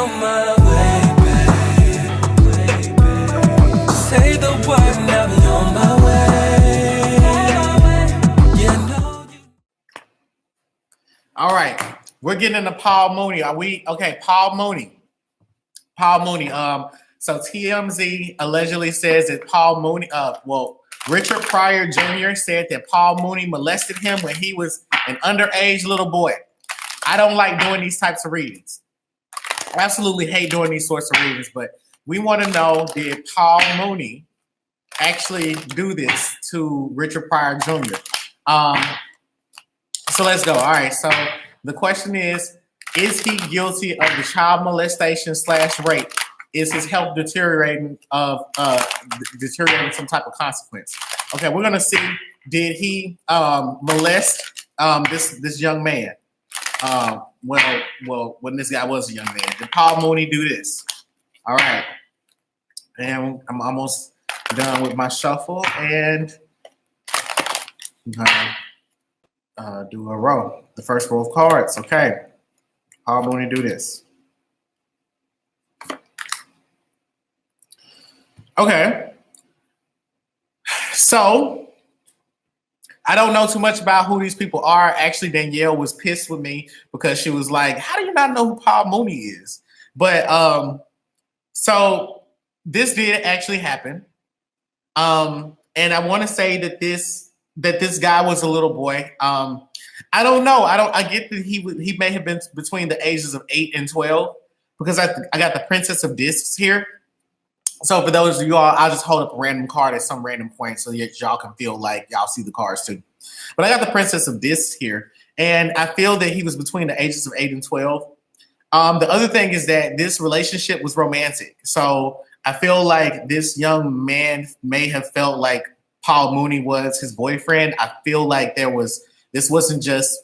on my way, babe. Say the word, now be on my way. Yeah, no. All right, we're getting into Paul Mooney. Are we okay? Paul Mooney. So TMZ allegedly says that Paul Mooney. Richard Pryor Jr. said that Paul Mooney molested him when he was an underage little boy. I don't like doing these types of readings. I absolutely hate doing these sorts of readings, but we want to know, did Paul Mooney actually do this to Richard Pryor Jr.? So let's go. All right. So the question is he guilty of the child molestation / rape? Is his health deteriorating some type of consequence? Okay, we're gonna see. Did he molest this young man? When this guy was a young man, did Paul Mooney do this? All right, and I'm almost done with my shuffle, and I'm gonna do a row. The first row of cards. Okay, Paul Mooney do this. Okay, so I don't know too much about who these people are. Actually, Danielle was pissed with me because she was like, how do you not know who Paul Mooney is? But so this did actually happen. And I want to say that this guy was a little boy. I don't know. I get that he may have been between the ages of 8 and 12 because I got the Princess of Discs here. So for those of you all, I'll just hold up a random card at some random point so y'all can feel like y'all see the cards too. But I got the Princess of Discs here, and I feel that he was between the ages of 8 and 12. The other thing is that this relationship was romantic. So I feel like this young man may have felt like Paul Mooney was his boyfriend. I feel like this wasn't just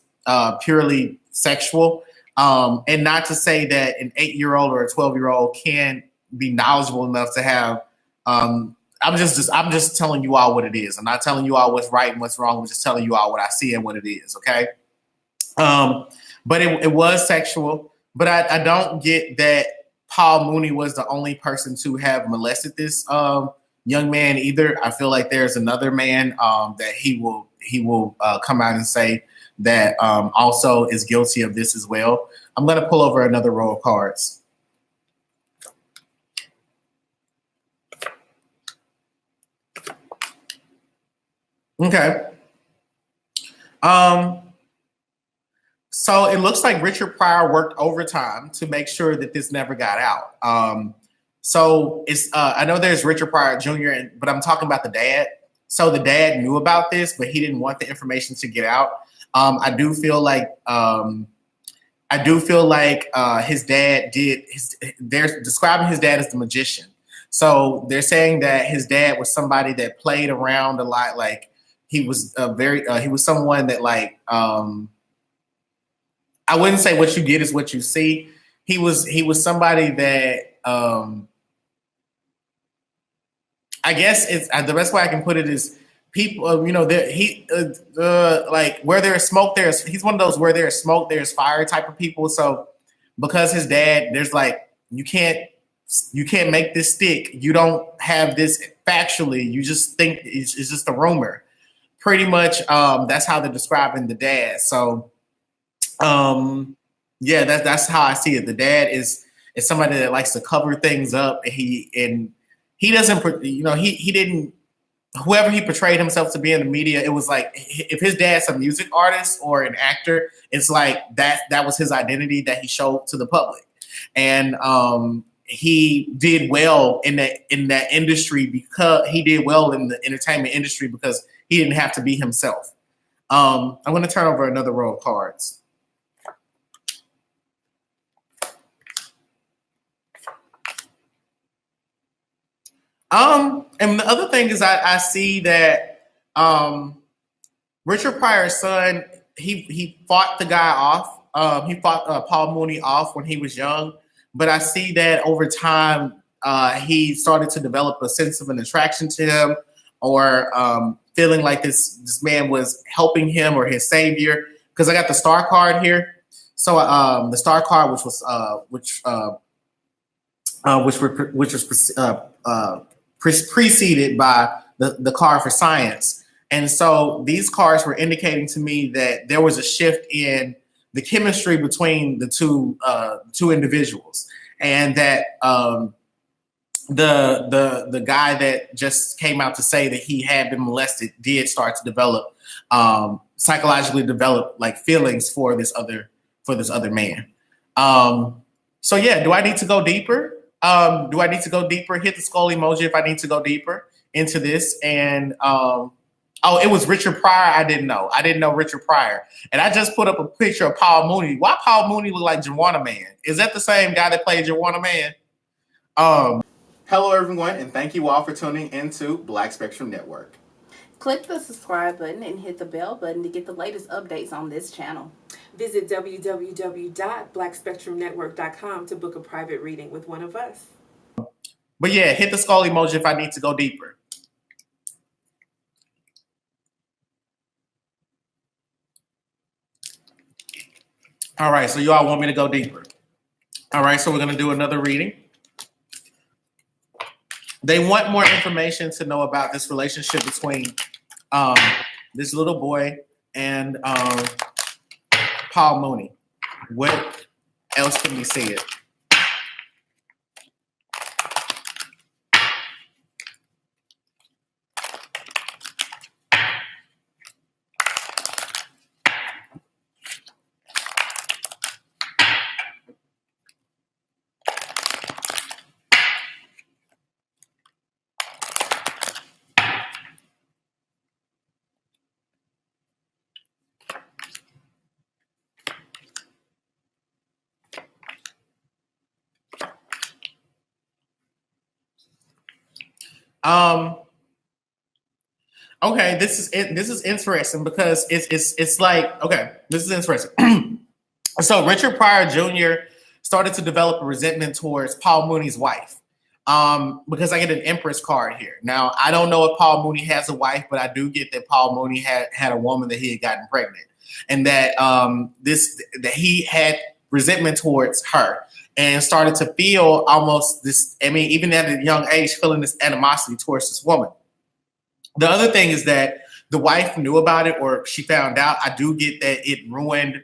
purely sexual. And not to say that an 8-year-old or a 12-year-old can be knowledgeable enough to have. I'm just telling you all what it is. I'm not telling you all what's right and what's wrong. I'm just telling you all what I see and what it is. Okay. But it was sexual. But I don't get that Paul Mooney was the only person to have molested this young man either. I feel like there's another man that he will come out and say that also is guilty of this as well. I'm going to pull over another row of cards. Okay. So it looks like Richard Pryor worked overtime to make sure that this never got out. So it's I know there's Richard Pryor Jr., but I'm talking about the dad. So the dad knew about this, but he didn't want the information to get out. I do feel like his dad did. They're describing his dad as the magician. So they're saying that his dad was somebody that played around a lot, like. He was he was someone that I wouldn't say what you get is what you see. He was somebody that I guess it's the best way I can put it is people, like where there's smoke, he's one of those where there's smoke, there's fire type of people. So because his dad, there's like, you can't make this stick. You don't have this factually. You just think it's just a rumor. Pretty much, that's how they're describing the dad. So, yeah, that's how I see it. The dad is somebody that likes to cover things up. He doesn't, he didn't. Whoever he portrayed himself to be in the media, it was like if his dad's a music artist or an actor, it's like that was his identity that he showed to the public, and he did well in that industry because he did well in the entertainment industry because he didn't have to be himself. I'm going to turn over another row of cards. And the other thing is I see that Richard Pryor's son, he fought the guy off. He fought Paul Mooney off when he was young. But I see that over time, he started to develop a sense of an attraction to him or feeling like this man was helping him or his savior. Because I got the star card here. So the star card, which which was preceded by the card for science. And so these cards were indicating to me that there was a shift in the chemistry between the two individuals, and that the guy that just came out to say that he had been molested did start to develop psychologically develop like feelings for this other man. So yeah, do I need to go deeper? Do I need to go deeper? Hit the skull emoji if I need to go deeper into this. And oh, it was Richard Pryor. I didn't know Richard Pryor. And I just put up a picture of Paul Mooney. Why Paul Mooney look like Juwanna Man? Is that the same guy that played Juwanna Man? Hello everyone, and thank you all for tuning into Black Spectrum Network. Click the subscribe button and hit the bell button to get the latest updates on this channel. Visit www.blackspectrumnetwork.com to book a private reading with one of us. But yeah, hit the skull emoji if I need to go deeper. All right, so you all want me to go deeper. All right, so we're going to do another reading. They want more information to know about this relationship between this little boy and Paul Mooney. What else can be said? Okay, this is interesting because it's like, okay, this is interesting. So Richard Pryor Jr. started to develop a resentment towards Paul Mooney's wife. Because I get an Empress card here. Now, I don't know if Paul Mooney has a wife, but I do get that Paul Mooney had a woman that he had gotten pregnant, and that that he had resentment towards her and started to feel almost this, I mean, even at a young age, feeling this animosity towards this woman. The other thing is that the wife knew about it, or she found out. I do get that it ruined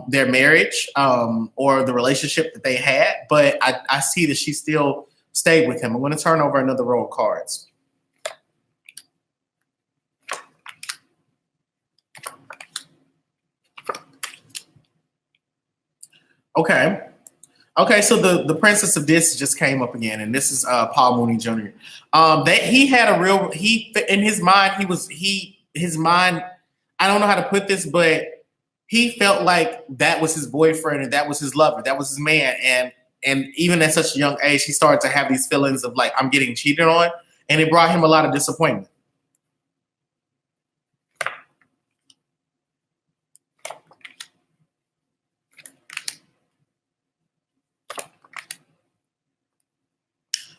their marriage or the relationship that they had, but I see that she still stayed with him. I'm going to turn over another row of cards. Okay. Okay, so the Princess of This just came up again, and this is Paul Mooney Jr. That he had a real, in his mind, his mind, I don't know how to put this, but he felt like that was his boyfriend and that was his lover, that was his man, and even at such a young age, he started to have these feelings of like, I'm getting cheated on, and it brought him a lot of disappointment.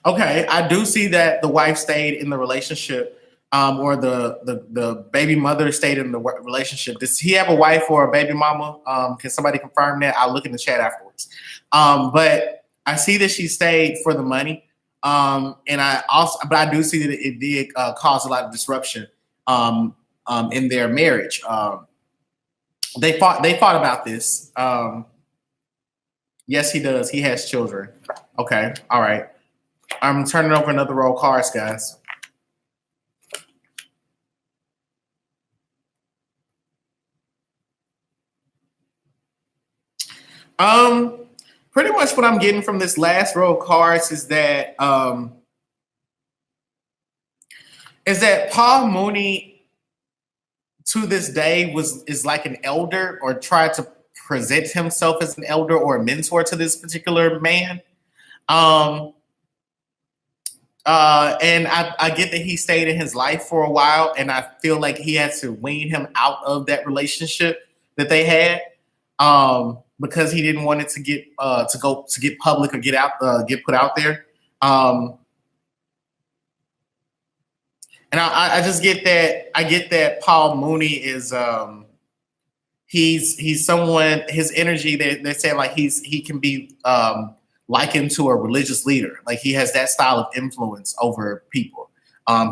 Okay, I do see that the wife stayed in the relationship, or the baby mother stayed in the relationship. Does he have a wife or a baby mama? Can somebody confirm that? I'll look in the chat afterwards. But I see that she stayed for the money, and but I do see that it did cause a lot of disruption in their marriage. They fought about this. Yes, he does. He has children. Okay, all right. I'm turning over another row of cards, guys. Pretty much what I'm getting from this last row of cards is that Paul Mooney to this day is like an elder, or tried to present himself as an elder or a mentor to this particular man. And I get that he stayed in his life for a while, and I feel like he had to wean him out of that relationship that they had, because he didn't want it to get public or get put out there. And I just get that. I get that Paul Mooney is he's someone, his energy, they're saying like he can be likened to a religious leader. Like he has that style of influence over people.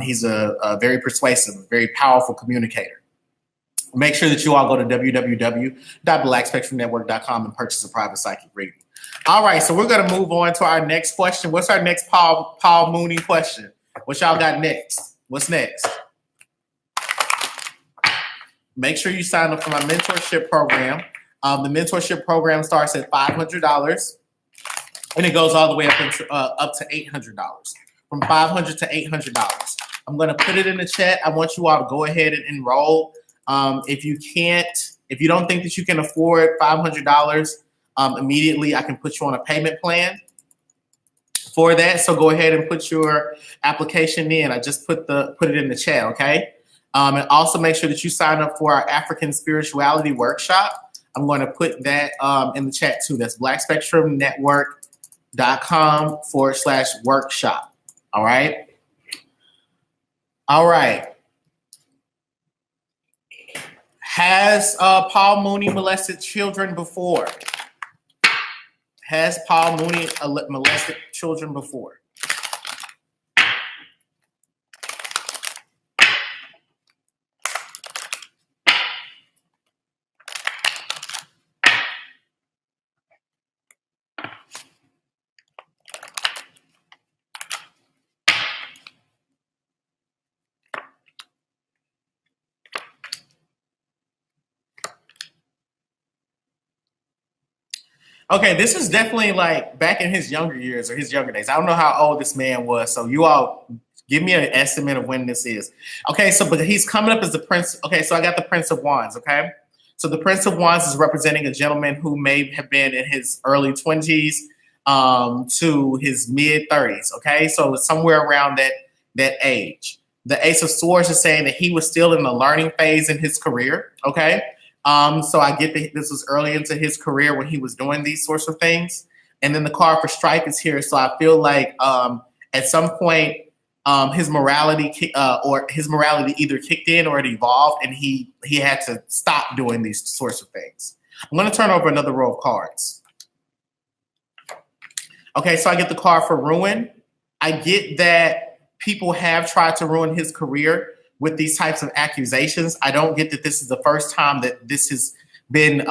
He's a very persuasive, very powerful communicator. Make sure that you all go to www.blackspectrumnetwork.com and purchase a private psychic reading. All right, so we're going to move on to our next question. What's our next Paul Mooney question? What y'all got next? What's next? Make sure you sign up for my mentorship program. The mentorship program starts at $500, and it goes all the way up to $800. From $500 to $800. I'm going to put it in the chat. I want you all to go ahead and enroll. If you don't think that you can afford $500 immediately, I can put you on a payment plan for that. So go ahead and put your application in. I just put it in the chat, okay? And also make sure that you sign up for our African Spirituality Workshop. I'm going to put that in the chat too. That's blackspectrumnetwork.com/workshop. All right. All right. Has Paul Mooney molested children before? Has Paul Mooney molested children before? Okay, this is definitely like back in his younger years or his younger days. I don't know how old this man was, so you all give me an estimate of when this is. Okay, so but he's coming up as the Prince. Okay, so I got the Prince of Wands, okay? So the Prince of Wands is representing a gentleman who may have been in his early 20s to his mid 30s, okay? So it's somewhere around that age. The Ace of Swords is saying that he was still in the learning phase in his career, okay? So I get that this was early into his career when he was doing these sorts of things. And then the card for Stripe is here. So I feel like at some point his morality either kicked in or it evolved and he had to stop doing these sorts of things. I'm going to turn over another row of cards. Okay, so I get the card for Ruin. I get that people have tried to ruin his career with these types of accusations. I don't get that this is the first time that this has been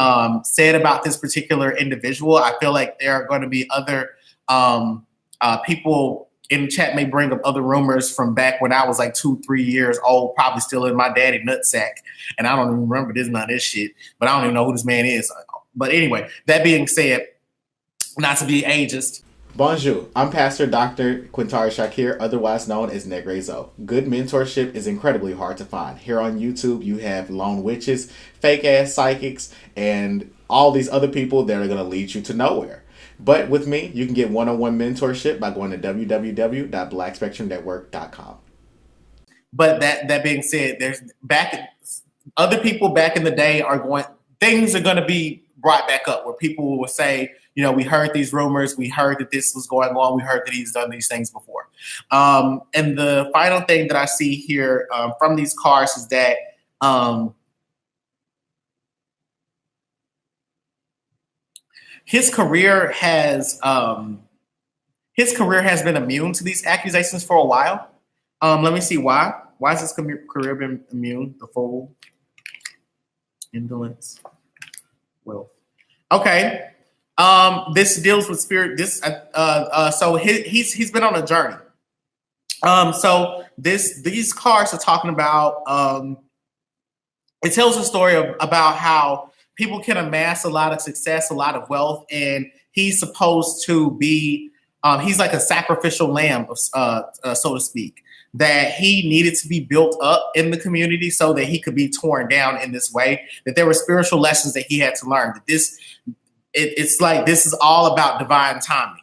said about this particular individual. I feel like there are going to be other people in the chat may bring up other rumors from back when I was like 2-3 years old, probably still in my daddy nutsack. And I don't even remember this shit, but I don't even know who this man is. But anyway, that being said, not to be ageist. Bonjour, I'm Pastor Dr. Quintari Shakir, otherwise known as Negrezo. Good mentorship is incredibly hard to find. Here on YouTube, you have lone witches, fake-ass psychics, and all these other people that are going to lead you to nowhere. But with me, you can get one-on-one mentorship by going to www.blackspectrumnetwork.com. But that being said, other people back in the day things are going to be brought back up where people will say, you know, we heard these rumors, we heard that this was going on, we heard that he's done these things before. And the final thing that I see here from these cards is that his career has been immune to these accusations for a while. Let me see why. Why has his career been immune? The Fool, indolence, wealth. Okay. This deals with spirit. So he's been on a journey. So these cards are talking about. It tells a story about how people can amass a lot of success, a lot of wealth, and he's supposed to be. He's like a sacrificial lamb, so to speak. That he needed to be built up in the community so that he could be torn down in this way. That there were spiritual lessons that he had to learn. That it's like this is all about divine timing.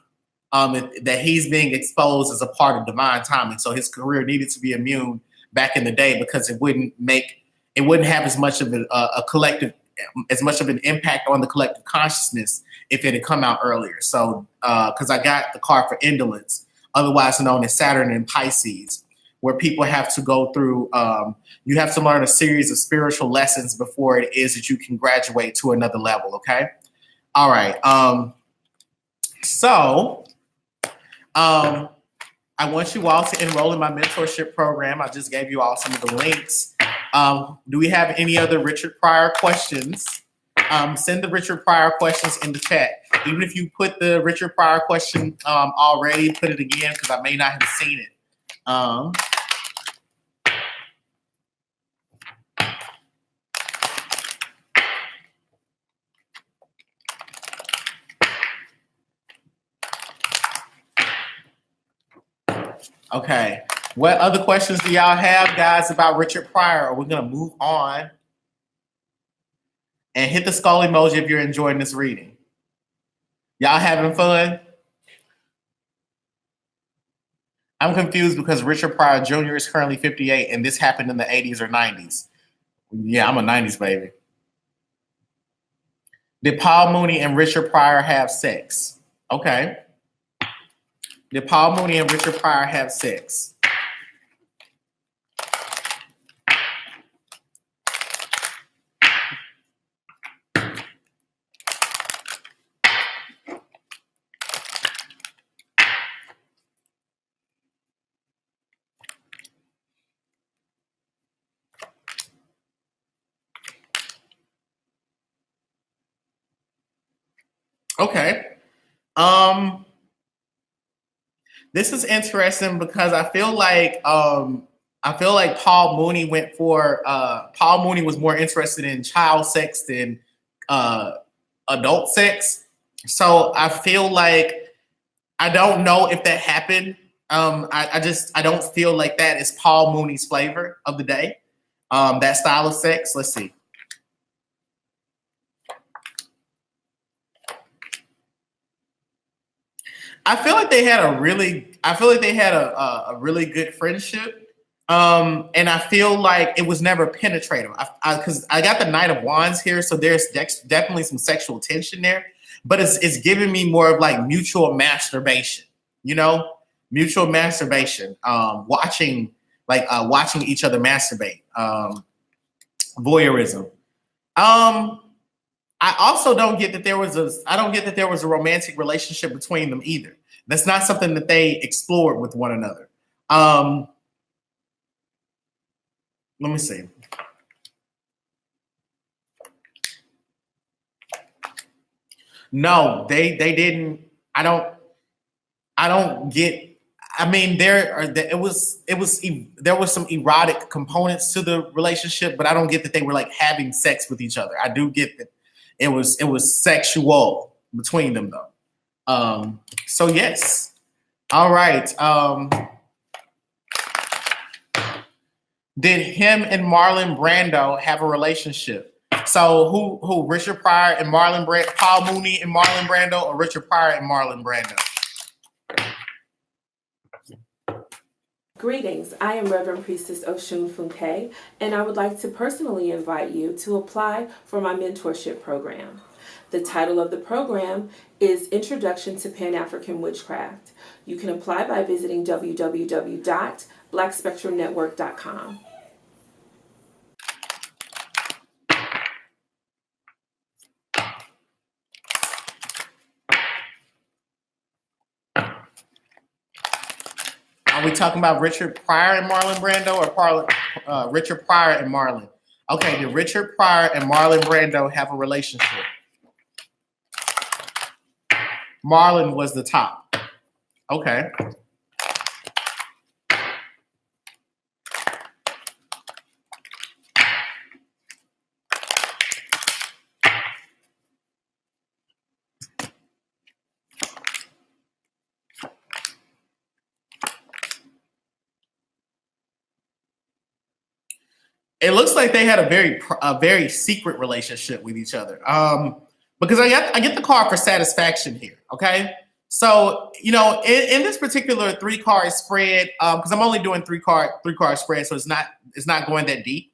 That he's being exposed as a part of divine timing. So his career needed to be immune back in the day because it wouldn't have as much of as much of an impact on the collective consciousness if it had come out earlier. So because I got the card for indolence, otherwise known as Saturn in Pisces, where people have to go through, you have to learn a series of spiritual lessons before it is that you can graduate to another level, okay? All right. So, I want you all to enroll in my mentorship program. I just gave you all some of the links. Do we have any other Richard Pryor questions? Send the Richard Pryor questions in the chat. Even if you put the Richard Pryor question already, put it again because I may not have seen it. Okay. What other questions do y'all have, guys, about Richard Pryor? Or we're going to move on and hit the skull emoji if you're enjoying this reading. Y'all having fun? I'm confused because Richard Pryor Jr. is currently 58 and this happened in the 80s or 90s. Yeah, I'm a 90s baby. Did Paul Mooney and Richard Pryor have sex? Okay. Did Paul Mooney and Richard Pryor have sex? Okay. This is interesting because I feel like Paul Mooney Paul Mooney was more interested in child sex than adult sex. So I feel like I don't know if that happened. I don't feel like that is Paul Mooney's flavor of the day. That style of sex. Let's see. I feel like they had a really good friendship. And I feel like it was never penetrative. Because I got the Knight of Wands here, so there's definitely some sexual tension there. But it's giving me more of like mutual masturbation, mutual masturbation. Watching each other masturbate. Voyeurism. I also don't get that there was a romantic relationship between them either. That's not something that they explored with one another. Let me see. No, they didn't. I don't get. I mean, there was some erotic components to the relationship, but I don't get that they were like having sex with each other. I do get that it was sexual between them though. So yes. All right. Did him and Marlon Brando have a relationship? So who Richard Pryor and Marlon Brando, Paul Mooney and Marlon Brando, or Richard Pryor and Marlon Brando? Greetings, I am Reverend Priestess Oshun Funke, and I would like to personally invite you to apply for my mentorship program. The title of the program is Introduction to Pan-African Witchcraft. You can apply by visiting www.blackspectrumnetwork.com. Are we talking about Richard Pryor and Marlon Brando or Richard Pryor and Marlon? Okay, did Richard Pryor and Marlon Brando have a relationship? Marlon was the top. Okay. It looks like they had a very secret relationship with each other. Because I get the card for satisfaction here. Okay, so in this particular 3-card spread, because I'm only doing three card spread, so it's not going that deep.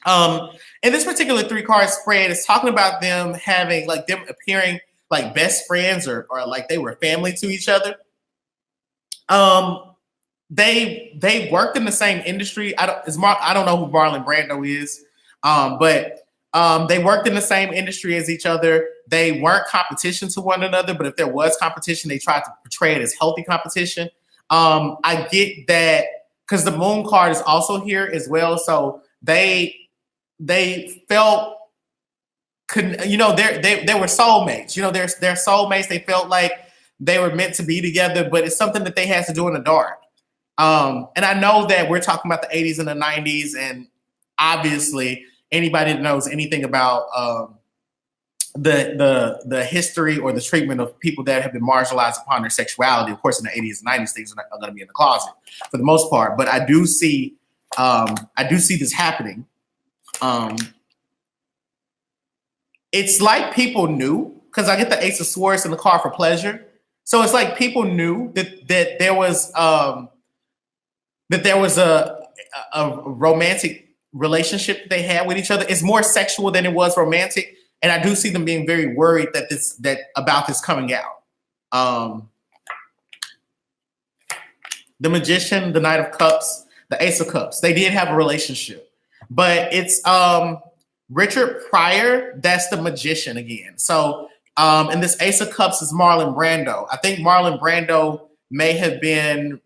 In this particular 3-card spread, it's talking about them having them appearing like best friends or like they were family to each other. They worked in the same industry. I don't know who Marlon Brando is, but They worked in the same industry as each other. They weren't competition to one another, but if there was competition, they tried to portray it as healthy competition. I get that because the moon card is also here as well. So they felt, they were soulmates. They're soulmates. They felt like they were meant to be together, but it's something that they had to do in the dark. And I know that we're talking about the 80s and the 90s, and obviously anybody that knows anything about the history or the treatment of people that have been marginalized upon their sexuality, of course, in the 80s and 90s, things are going to be in the closet for the most part. But I do see this happening. It's like people knew, because I get the Ace of Swords in the card for pleasure. So it's like people knew that there was a romantic relationship they had with each other. It's more sexual than it was romantic, and I do see them being very worried about this coming out. The Magician, the Knight of Cups, the Ace of Cups. They did have a relationship, but it's Richard Pryor. That's the Magician again. So, and this Ace of Cups is Marlon Brando. I think Marlon Brando may have been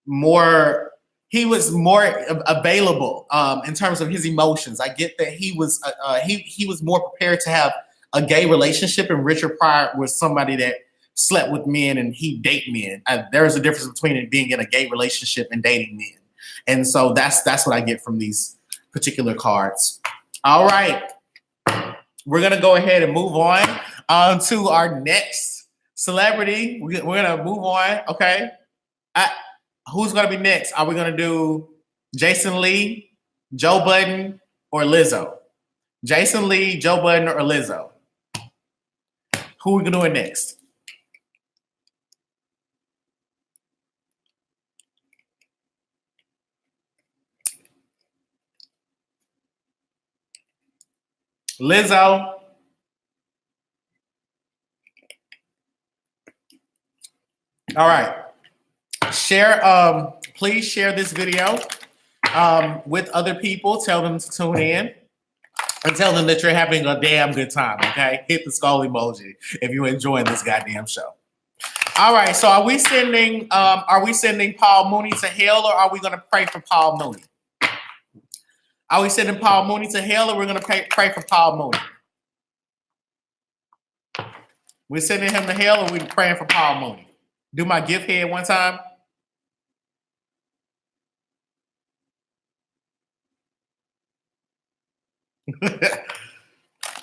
more. He was more available in terms of his emotions. I get that he was more prepared to have a gay relationship, and Richard Pryor was somebody that slept with men and he date men. There is a difference between it being in a gay relationship and dating men, and so that's what I get from these particular cards. All right, we're gonna go ahead and move on to our next celebrity. We're gonna move on. Okay. Who's going to be next? Are we going to do Jason Lee, Joe Budden, or Lizzo? Jason Lee, Joe Budden, or Lizzo? Who are we doing next? Lizzo. All right. Please share this video with other people. Tell them to tune in and tell them that you're having a damn good time. Okay, hit the skull emoji if you're enjoying this goddamn show. All right, so are we sending Paul Mooney to hell, or are we going to pray for Paul Mooney? Are we sending Paul Mooney to hell, or we're going to pray for Paul Mooney? We're sending him to hell, or we're praying for Paul Mooney? Do my gift head one time.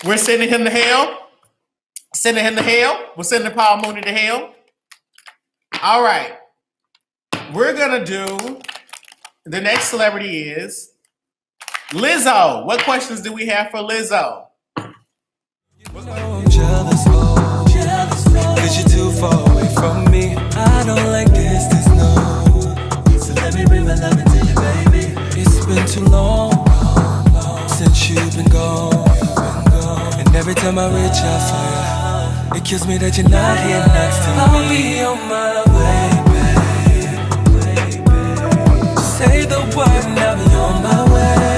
We're sending him to hell. Sending him to hell. We're sending Paul Mooney to hell. All right. We're going to do, the next celebrity is Lizzo. What questions do we have for Lizzo? I'm jealous, cause you're too far away from me. I don't like this no. So let me bring my love into you, baby. It's been too long since you've been gone. And every time I reach out for you, it kills me that you're not here next to me. I'll be on my way, baby. Say the word and I'll be on my way.